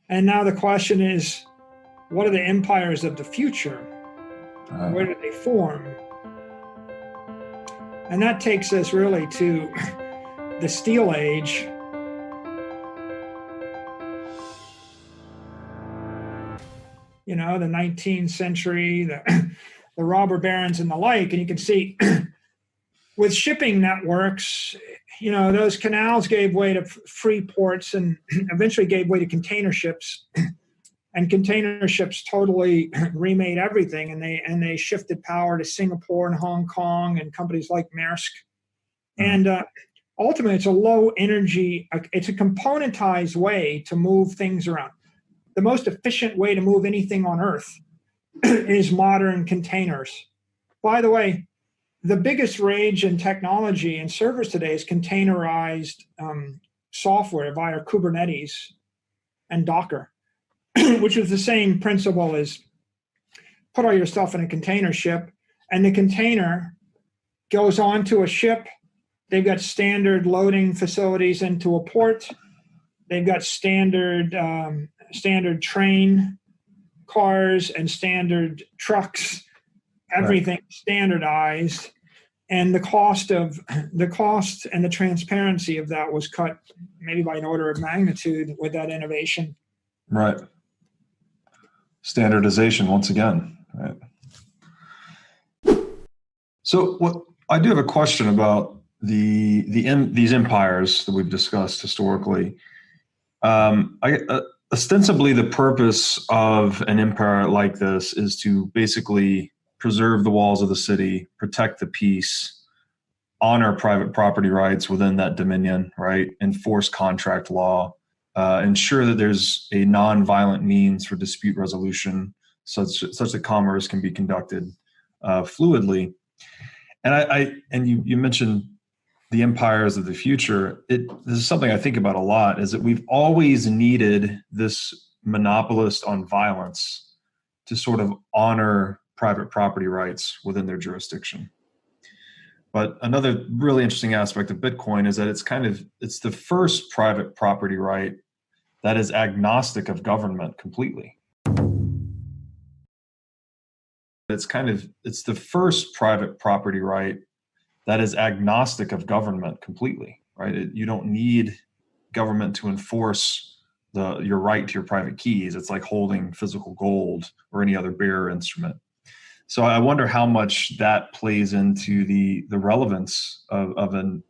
And now the question is, what are the empires of the future? Where do they form? And that takes us really to the Steel Age. You know, the 19th century, the robber barons and the like. And you can see with shipping networks, you know, those canals gave way to free ports and eventually gave way to container ships. And container ships totally remade everything, and they shifted power to Singapore and Hong Kong and companies like Maersk. And ultimately, it's a low energy, it's a componentized way to move things around. The most efficient way to move anything on Earth is modern containers. By the way, the biggest rage in technology and servers today is containerized software via Kubernetes and Docker, which is the same principle as put all your stuff in a container ship, and the container goes onto a ship. They've got standard loading facilities into a port. They've got standard train cars and standard trucks, everything standardized. And the cost and the transparency of that was cut maybe by an order of magnitude with that innovation. Right. Standardization once again. Right. So what I do have a question about these empires that we've discussed historically. Ostensibly, the purpose of an empire like this is to basically preserve the walls of the city, protect the peace, honor private property rights within that dominion, right? Enforce contract law, ensure that there's a non-violent means for dispute resolution, such that commerce can be conducted fluidly. And you mentioned the empires of the future. This is something I think about a lot, is that we've always needed this monopolist on violence to sort of honor private property rights within their jurisdiction. But another really interesting aspect of Bitcoin is that it's the first private property right that is agnostic of government completely. It's the first private property right that is agnostic of government completely, right? You don't need government to enforce your right to your private keys. It's like holding physical gold or any other bearer instrument. So I wonder how much that plays into the relevance of an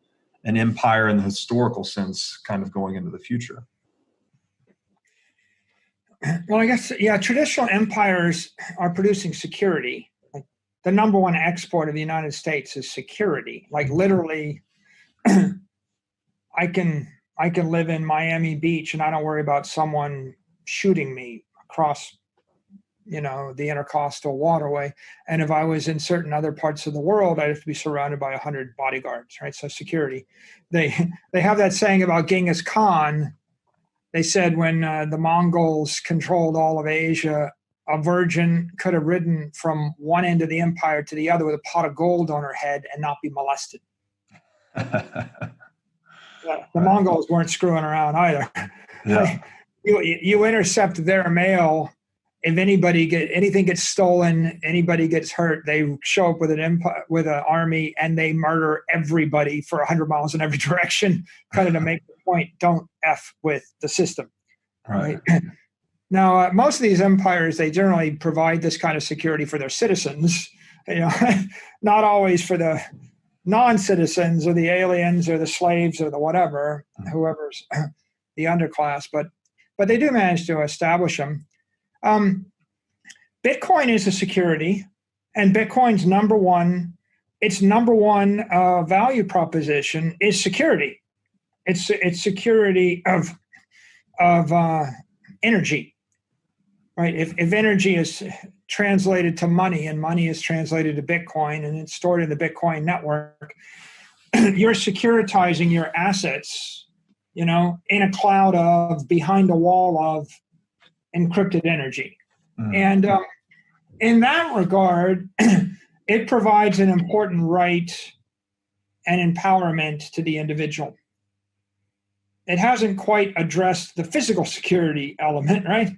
empire in the historical sense, kind of going into the future. Well, I guess, yeah, traditional empires are producing security. Like the number one export of the United States is security. Like literally, I can live in Miami Beach and I don't worry about someone shooting me across, you know, the intercoastal waterway. And if I was in certain other parts of the world, I'd have to be surrounded by 100 bodyguards, right? So security. They have that saying about Genghis Khan. They said when the Mongols controlled all of Asia, a virgin could have ridden from one end of the empire to the other with a pot of gold on her head and not be molested. The Mongols weren't screwing around either. Yeah. You intercept their mail. If anything gets stolen, anybody gets hurt, they show up with an army and they murder everybody for 100 miles in every direction, kind of to make the point, don't F with the system. Right? Now, most of these empires, they generally provide this kind of security for their citizens, you know, not always for the non-citizens or the aliens or the slaves or the whatever, whoever's the underclass, but they do manage to establish them. Bitcoin is a security, and Bitcoin's number one value proposition is security. It's security of energy, right? If energy is translated to money and money is translated to Bitcoin and it's stored in the Bitcoin network, you're securitizing your assets, you know, in a cloud of behind a wall of encrypted energy. And in that regard, it provides an important right and empowerment to the individual. it hasn't quite addressed the physical security element, right?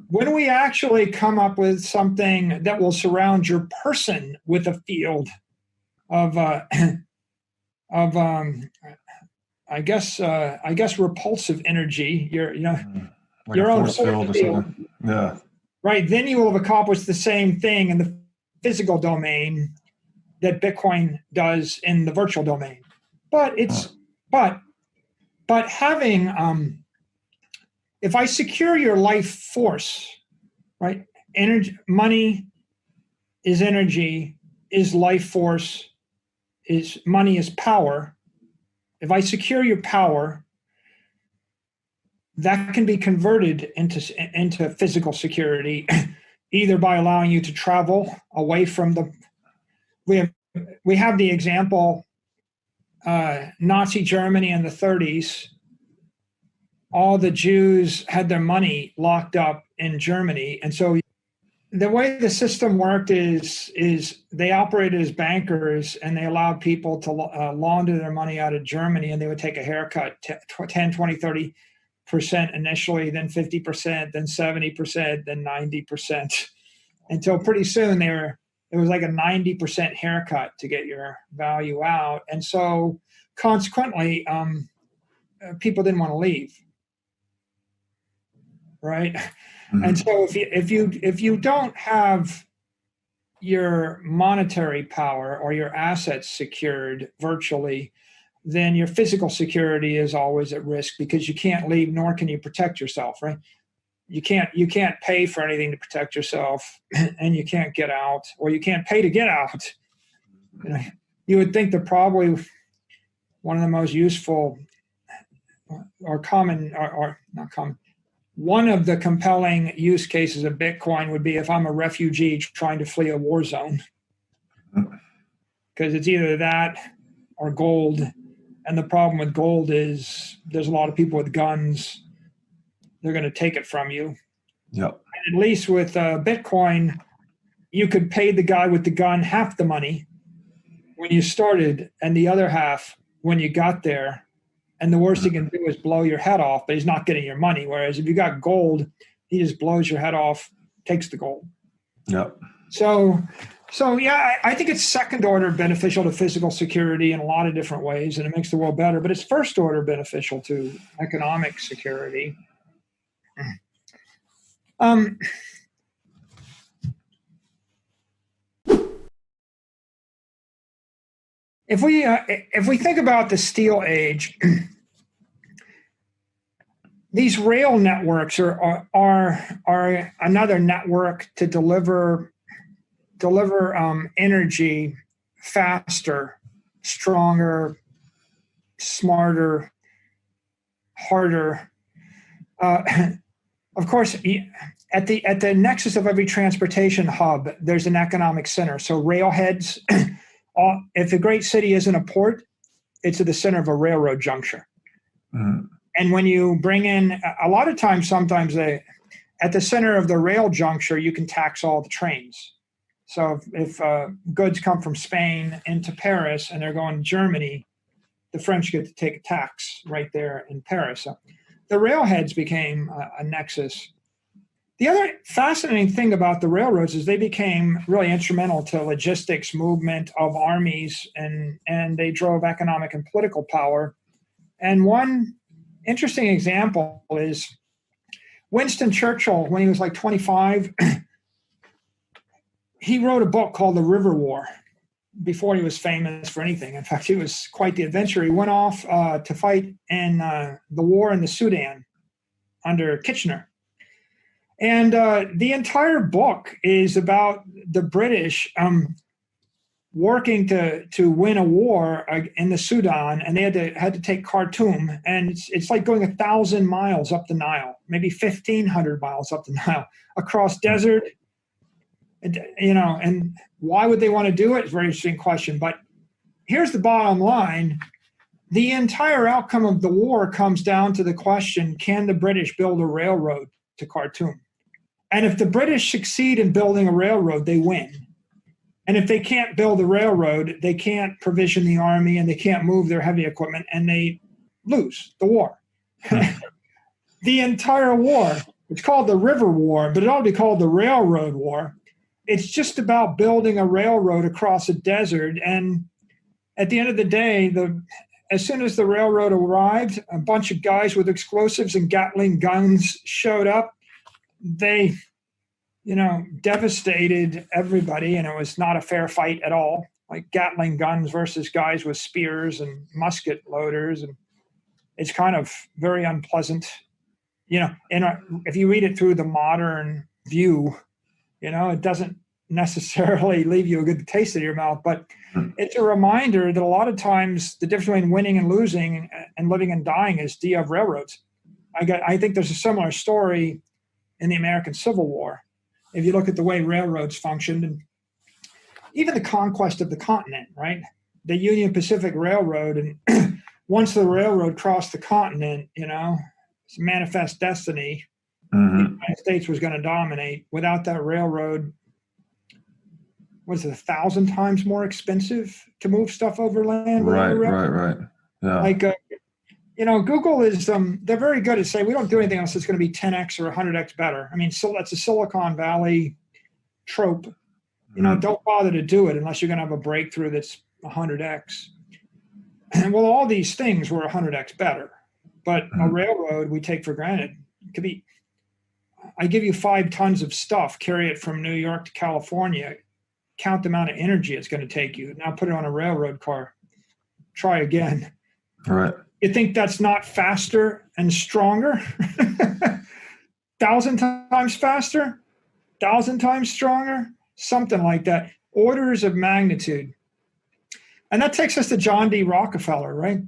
When we actually come up with something that will surround your person with a field of I guess repulsive energy, like your a own force field or something. Yeah. Right. Then you will have accomplished the same thing in the physical domain that Bitcoin does in the virtual domain. But but having if I secure your life force, right? Energy, money is energy, is life force, is money is power. If I secure your power, that can be converted into physical security, either by allowing you to travel away from the. We have the example, Nazi Germany in the 30s. All the Jews had their money locked up in Germany, and so the way the system worked is they operated as bankers, and they allowed people to launder their money out of Germany, and they would take a haircut, 10, 20, 30% initially, then 50%, then 70%, then 90%, until pretty soon it was like a 90% haircut to get your value out. And so consequently, people didn't want to leave. Right. Mm-hmm. And so if you don't have your monetary power or your assets secured virtually, then your physical security is always at risk, because you can't leave, nor can you protect yourself, right? You can't pay for anything to protect yourself, and you can't get out, or you can't pay to get out. You would think that probably one of the most useful or common, or not common, one of the compelling use cases of Bitcoin would be if I'm a refugee trying to flee a war zone, because it's either that or gold. And the problem with gold is there's a lot of people with guns. They're going to take it from you. Yep. And at least with Bitcoin, you could pay the guy with the gun half the money when you started, and the other half when you got there. And the worst he can do is blow your head off, but he's not getting your money. Whereas if you got gold, he just blows your head off, takes the gold. Yep. So yeah, I think it's second order beneficial to physical security in a lot of different ways, and it makes the world better. But it's first order beneficial to economic security. If we think about the steel age, these rail networks are another network to deliver energy faster, stronger, smarter, harder. Of course, at the nexus of every transportation hub, there's an economic center. So railheads. If a great city isn't a port, it's at the center of a railroad juncture. Mm-hmm. And when you bring in, a lot of times, sometimes at the center of the rail juncture, you can tax all the trains. So if goods come from Spain into Paris and they're going to Germany, the French get to take a tax right there in Paris. So the railheads became a nexus. The other fascinating thing about the railroads is they became really instrumental to logistics movement of armies, and they drove economic and political power. And one interesting example is Winston Churchill, when he was like 25, he wrote a book called The River War before he was famous for anything. In fact, he was quite the adventurer. He went off to fight in the war in the Sudan under Kitchener. And the entire book is about the British working to win a war in the Sudan, and they had to take Khartoum, and it's like going 1,000 miles up the Nile, maybe 1,500 miles up the Nile, across desert. And why would they want to do it? It's a very interesting question. But here's the bottom line. The entire outcome of the war comes down to the question, can the British build a railroad to Khartoum? And if the British succeed in building a railroad, they win. And if they can't build a railroad, they can't provision the army, and they can't move their heavy equipment, and they lose the war. The entire war, it's called the River War, but it ought to be called the Railroad War. It's just about building a railroad across a desert. And at the end of the day, as soon as the railroad arrived, a bunch of guys with explosives and Gatling guns showed up. They, devastated everybody, and it was not a fair fight at all. Like Gatling guns versus guys with spears and musket loaders, and it's kind of very unpleasant. If you read it through the modern view, it doesn't necessarily leave you a good taste in your mouth, but it's a reminder that a lot of times the difference between winning and losing and living and dying is of railroads. I think there's a similar story in the American Civil War. If you look at the way railroads functioned, and even the conquest of the continent, right? The Union Pacific Railroad, and once the railroad crossed the continent, it's a manifest destiny. The United States was going to dominate. Without that railroad, was it 1,000 times more expensive to move stuff overland? Right. Yeah. Google is, they're very good at saying we don't do anything else that's going to be 10x or 100x better. I mean, so that's a Silicon Valley trope. Don't bother to do it unless you're going to have a breakthrough that's 100x. And well, all these things were 100x better. But a railroad we take for granted. It could be, I give you 5 tons of stuff, carry it from New York to California, count the amount of energy it's going to take you. Now put it on a railroad car. Try again. All right. You think that's not faster and stronger? 1,000 times faster? 1,000 times stronger? Something like that. Orders of magnitude. And that takes us to John D. Rockefeller, right?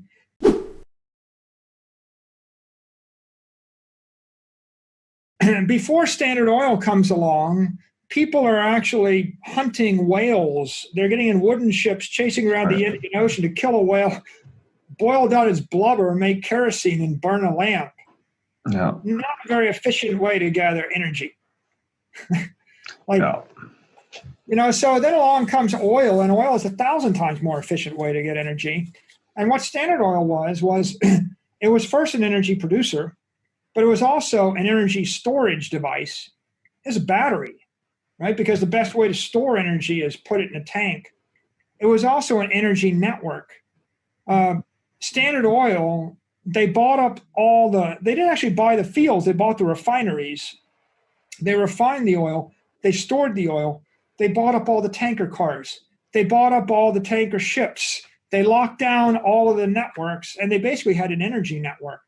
Before Standard Oil comes along, people are actually hunting whales. They're getting in wooden ships, chasing around the Indian Ocean to kill a whale, boil down its blubber, make kerosene, and burn a lamp. Yeah. Not a very efficient way to gather energy. So then along comes oil, and oil is 1,000 times more efficient way to get energy. And what Standard Oil was it was first an energy producer, but it was also an energy storage device. It's a battery, right? Because the best way to store energy is put it in a tank. It was also an energy network. Standard Oil, they bought up they didn't actually buy the fields, they bought the refineries. They refined the oil, they stored the oil, they bought up all the tanker cars, they bought up all the tanker ships, they locked down all of the networks, and they basically had an energy network.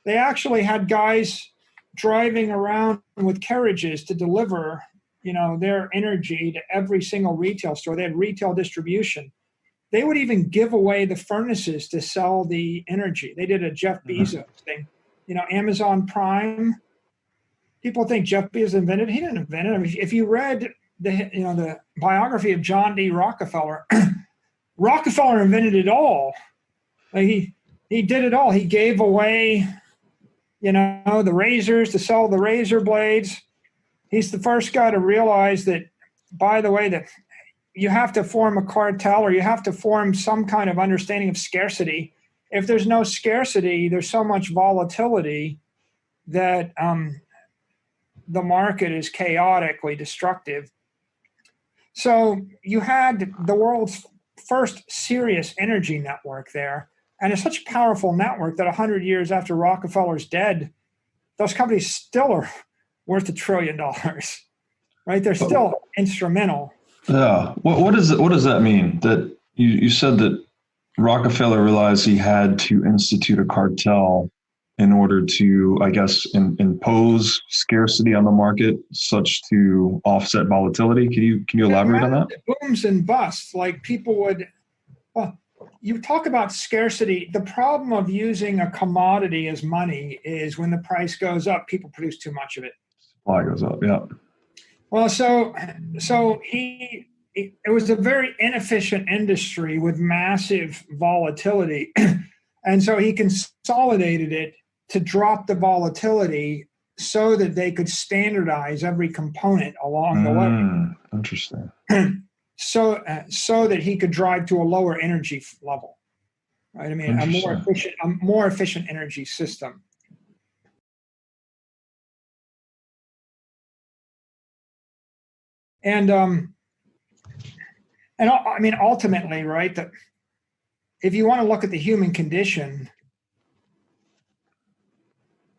They actually had guys driving around with carriages to deliver, their energy to every single retail store. They had retail distribution. They would even give away the furnaces to sell the energy. They did a Jeff Bezos thing. Amazon Prime. People think Jeff Bezos invented it. He didn't invent it. I mean, if you read the biography of John D. Rockefeller, Rockefeller invented it all. He did it all. He gave away, the razors to sell the razor blades. He's the first guy to realize that, by the way, that you have to form a cartel, or you have to form some kind of understanding of scarcity. If there's no scarcity, there's so much volatility that the market is chaotically destructive. So you had the world's first serious energy network there. And it's such a powerful network that 100 years after Rockefeller's dead, those companies still are worth $1 trillion, right? They're still instrumental. Yeah. What does that mean? That you said that Rockefeller realized he had to institute a cartel in order to, I guess, impose scarcity on the market, such to offset volatility. Can you elaborate on that? Booms and busts, like people would. Well, you talk about scarcity. The problem of using a commodity as money is when the price goes up, people produce too much of it. Supply goes up. Yeah. Well, so it was a very inefficient industry with massive volatility. And so he consolidated it to drop the volatility so that they could standardize every component along the way. Interesting. So that he could drive to a lower energy level, right? I mean, a more efficient energy system. And I mean, ultimately, right, that if you want to look at the human condition,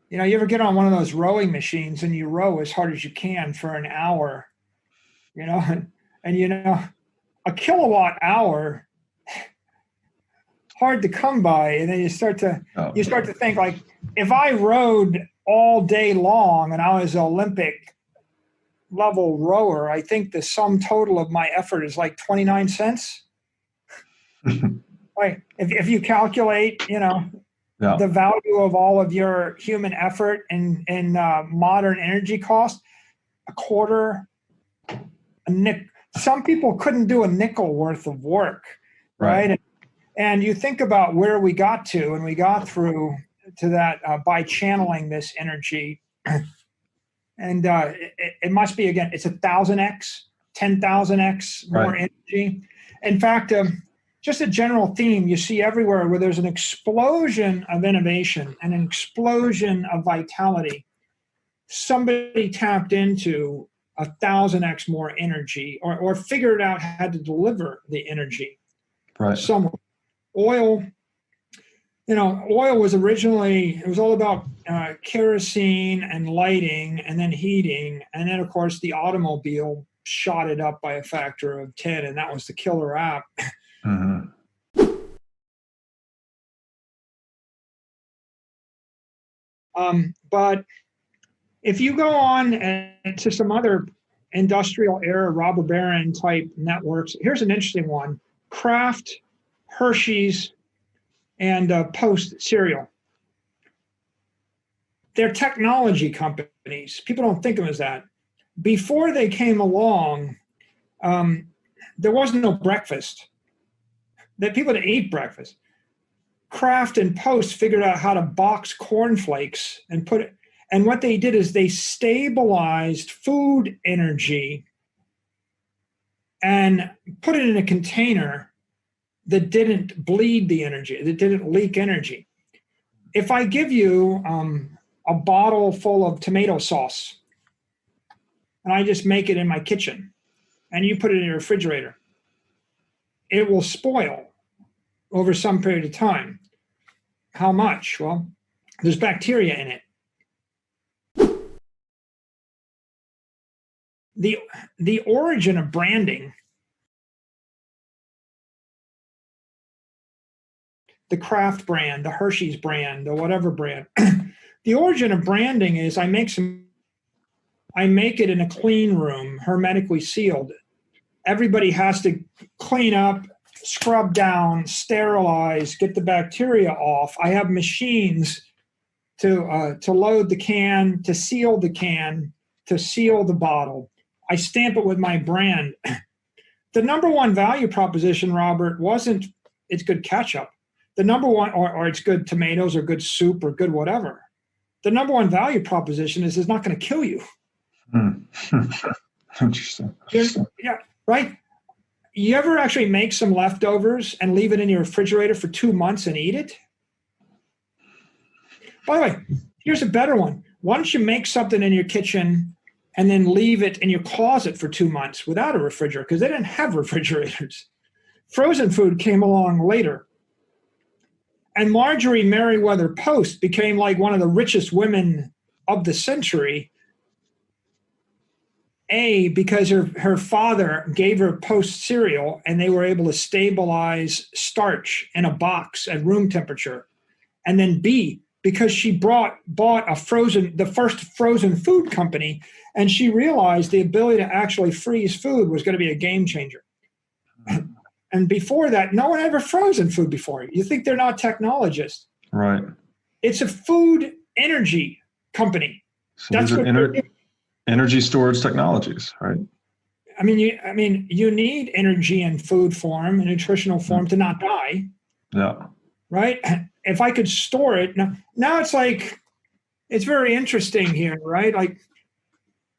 you know, you ever get on one of those rowing machines and you row as hard as you can for an hour, you know, and you know, a kilowatt hour, hard to come by. And then you start to think, like, if I rowed all day long and I was an Olympic level rower, I think the sum total of my effort is like 29 cents. Like, if you calculate, you know, the value of all of your human effort and modern energy cost, a quarter, a nickel. Some people couldn't do a nickel worth of work, right? And you think about where we got to, and we got through to that by channeling this energy. And it must be, again, it's 1,000x, 10,000x more energy. In fact, just a general theme you see everywhere where there's an explosion of innovation and an explosion of vitality. Somebody tapped into 1,000x more energy, or figured out how to deliver the energy. Right. Somewhere. Oil, you know, oil was originally, it was all about kerosene and lighting and then heating. And then, of course, the automobile shot it up by a factor of 10, and that was the killer app. Mm-hmm. But if you go on to some other industrial era robber baron type networks, here's an interesting one: Kraft, Hershey's, and Post cereal. They're technology companies. People don't think of them as that. Before they came along, there wasn't no breakfast. That people didn't eat breakfast. Kraft and Post figured out how to box cornflakes and put it. And what they did is they stabilized food energy and put it in a container that didn't bleed the energy, that didn't leak energy. If I give you a bottle full of tomato sauce, and I just make it in my kitchen, and you put it in your refrigerator, it will spoil over some period of time. How much? Well, there's bacteria in it. The origin of branding, the Kraft brand, the Hershey's brand, the whatever brand, the origin of branding is I make it in a clean room, hermetically sealed. Everybody has to clean up, scrub down, sterilize, get the bacteria off. I have machines to load the can, to seal the can, to seal the bottle. I stamp it with my brand. The number one value proposition, Robert, wasn't it's good ketchup. The number one, or it's good tomatoes or good soup or good whatever. The number one value proposition is it's not going to kill you. Interesting. Yeah, right? You ever actually make some leftovers and leave it in your refrigerator for 2 months and eat it? By the way, here's a better one. Why don't you make something in your kitchen and then leave it in your closet for 2 months without a refrigerator? Because they didn't have refrigerators. Frozen food came along later. And Marjorie Merriweather Post became like one of the richest women of the century. Because her father gave her Post cereal and they were able to stabilize starch in a box at room temperature. And then B, because she bought the first frozen food company, and she realized the ability to actually freeze food was going to be a game changer. And before that, no one ever frozen food before. You think they're not technologists. Right. It's a food energy company. So that's what energy storage technologies, right? I mean, you need energy in food form and nutritional form to not die. Yeah. Right? If I could store it. Now it's like, it's very interesting here, right? Like,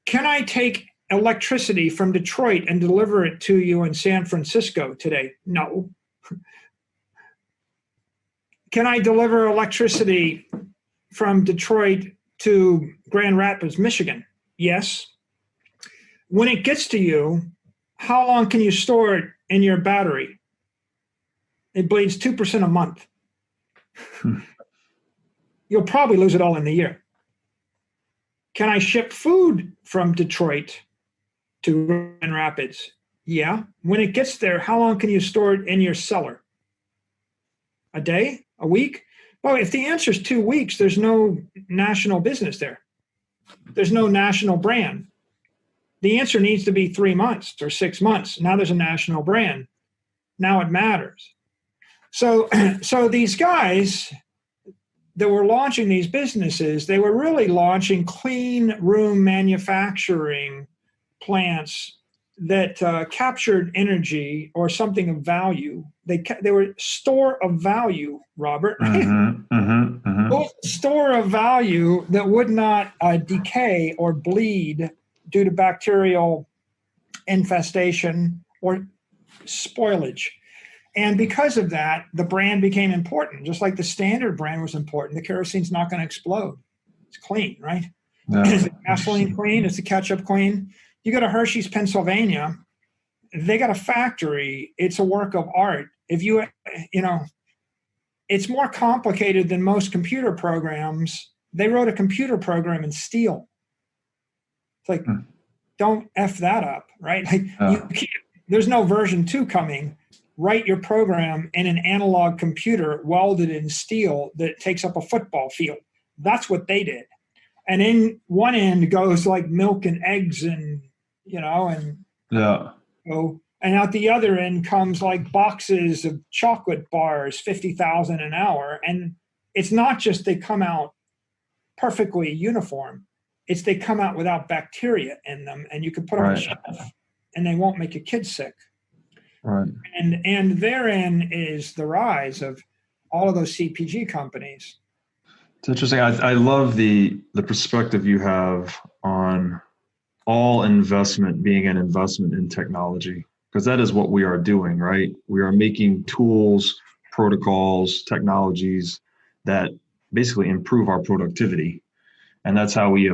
can I take electricity from Detroit and deliver it to you in San Francisco today? No. Can I deliver electricity from Detroit to Grand Rapids, Michigan? Yes. when it gets to you, how long can you store it in your battery? It bleeds 2% a month. You'll probably lose it all in the year. Can I ship food from Detroit to Grand Rapids? Yeah. When it gets there, how long can you store it in your cellar? A day? A week? Well, if the answer is 2 weeks, there's no national business there. There's no national brand. The answer needs to be 3 months or 6 months. Now there's a national brand. Now it matters. So these guys that were launching these businesses, they were really launching clean room manufacturing plants that captured energy or something of value. They were store of value, Robert. Store of value that would not decay or bleed due to bacterial infestation or spoilage. And because of that, the brand became important. Just like the Standard brand was important, the kerosene's not going to explode. It's clean, right? No. Is the gasoline clean? Is the ketchup clean? You go to Hershey's, Pennsylvania, they got a factory. It's a work of art. If you know, it's more complicated than most computer programs. They wrote a computer program in steel. It's like, don't F that up, right? Like, you can't, there's no version 2 coming. Write your program in an analog computer welded in steel that takes up a football field. That's what they did. And in one end goes like milk and eggs and, you know, and and out the other end comes like boxes of chocolate bars, 50,000 an hour. And it's not just they come out perfectly uniform. It's they come out without bacteria in them, and you can put them on a shelf and they won't make your kids sick. Right. And therein is the rise of all of those CPG companies. It's interesting. I love the perspective you have on all investment being an investment in technology, because that is what we are doing, right? We are making tools, protocols, technologies that basically improve our productivity. And that's how we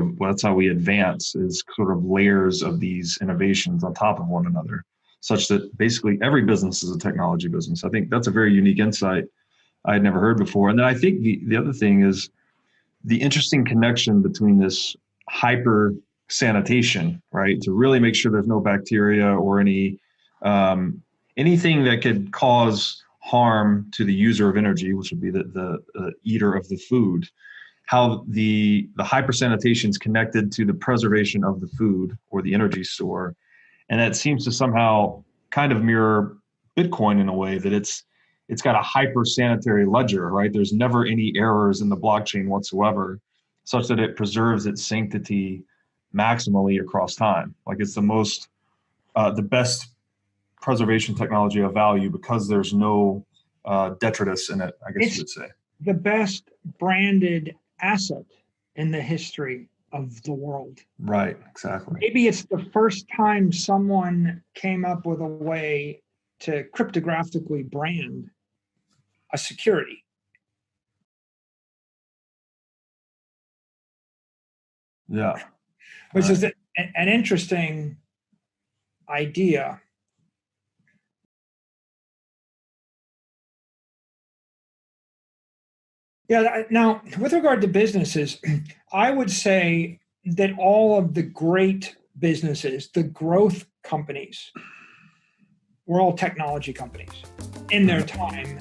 advance, is sort of layers of these innovations on top of one another, such that basically every business is a technology business. I think that's a very unique insight I had never heard before. And then I think the other thing is the interesting connection between this hyper sanitation, right? To really make sure there's no bacteria or any anything that could cause harm to the user of energy, which would be the eater of the food. How the hyper sanitation is connected to the preservation of the food or the energy store. And that seems to somehow kind of mirror Bitcoin in a way that it's got a hyper sanitary ledger, right? There's never any errors in the blockchain whatsoever, such that it preserves its sanctity maximally across time. Like it's the best preservation technology of value because there's no detritus in it, I guess you would say. The best branded asset in the history of the world. Right, exactly. Maybe it's the first time someone came up with a way to cryptographically brand a security. Yeah. Which is an interesting idea. Yeah. Now, with regard to businesses, I would say that all of the great businesses, the growth companies, were all technology companies in their time.